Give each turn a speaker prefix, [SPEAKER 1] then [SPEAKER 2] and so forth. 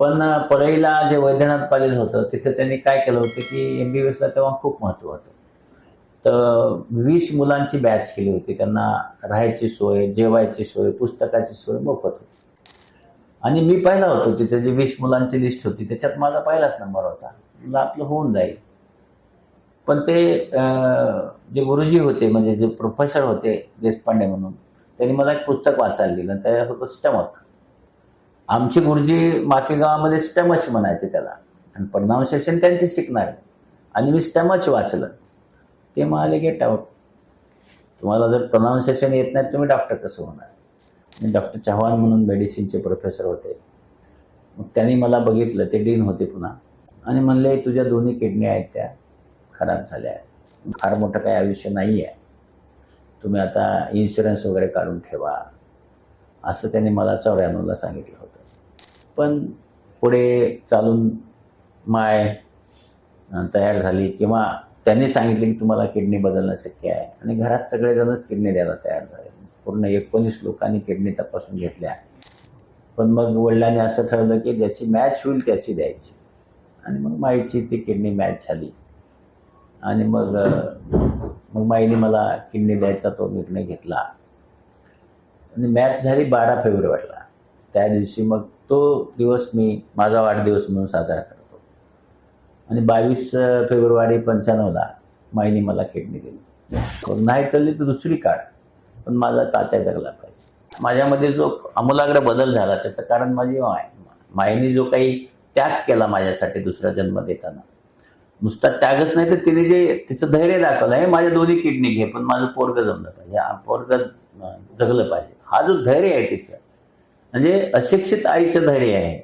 [SPEAKER 1] पण परळीला जे वैद्यनाथ कॉलेज होतं तिथे त्यांनी काय केलं होतं की MBBSला तेव्हा खूप महत्त्व होतं. तर 20 मुलांची बॅच केली होती. त्यांना राहायची सोय, जेवायची सोय, पुस्तकाची सोय मोफत होती. आणि मी पाहिला होतो तिथे जी 20 मुलांची लिस्ट होती त्याच्यात माझा पहिलाच नंबर होता. म्हणलं आपलं होऊन जाईल. पण ते जे गुरुजी होते म्हणजे जे प्रोफेसर होते देशपांडे म्हणून, त्यांनी मला एक पुस्तक वाचायला दिलं. त्यात होतं स्टमक. आमचे गुरुजी माके गावामध्ये स्टमच म्हणायचे त्याला आणि प्रोनाउन्सिएशन त्यांचे शिकणारे. आणि मी स्टमच वाचलं. ते म्हणाले गेट आउट. तुम्हाला जर प्रोनाउन्सिएशन येत नाही तुम्ही डॉक्टर कसं होणार? आणि डॉक्टर चव्हाण म्हणून मेडिसिनचे प्रोफेसर होते. मग त्यांनी मला बघितलं, ते डीन होते पुन्हा, आणि म्हणले तुझ्या दोन्ही किडनी आहेत त्या खराब झाल्या आहेत, फार मोठं काही आयुष्य नाही आहे, तुम्ही आता इन्शुरन्स वगैरे काढून ठेवा, असं त्यांनी मला 94ला सांगितलं होतं. पण पुढे चालून माय तयार झाली किंवा त्यांनी सांगितले की तुम्हाला किडनी बदलणं शक्य आहे आणि घरात सगळेजणच किडनी द्यायला तयार झाले. पूर्ण 19 लोकांनी किडनी तपासून घेतल्या. पण मग वडिलांनी असं ठरवलं की ज्याची मॅच होईल त्याची द्यायची. आणि मग माईची ती किडनी मॅच झाली. आणि मग माईने मला किडनी द्यायचा तो निर्णय घेतला. आणि मॅच झाली 12 फेब्रुवारीला. त्या दिवशी मग तो दिवस मी माझा वाढदिवस म्हणून साजरा करतो. आणि 22 फेब्रुवारी 95ला माईने मला किडनी दिली. नाही चालली तर दुसरी काढ, पण माझा तात्या जगला पाहिजे. माझ्यामध्ये जो आमूलाग्र बदल झाला त्याचं कारण माझी माईने जो काही त्याग केला माझ्यासाठी दुसरा जन्म देताना, नुसता त्यागच नाही तर तिने जे तिचं धैर्य दाखवलं आहे, माझ्या दोन्ही किडनी घे पण माझं पोरगं जमलं पाहिजे, पोरगं जगलं पाहिजे, हा जो धैर्य आहे तिचं, म्हणजे अशिक्षित आईचं धैर्य आहे.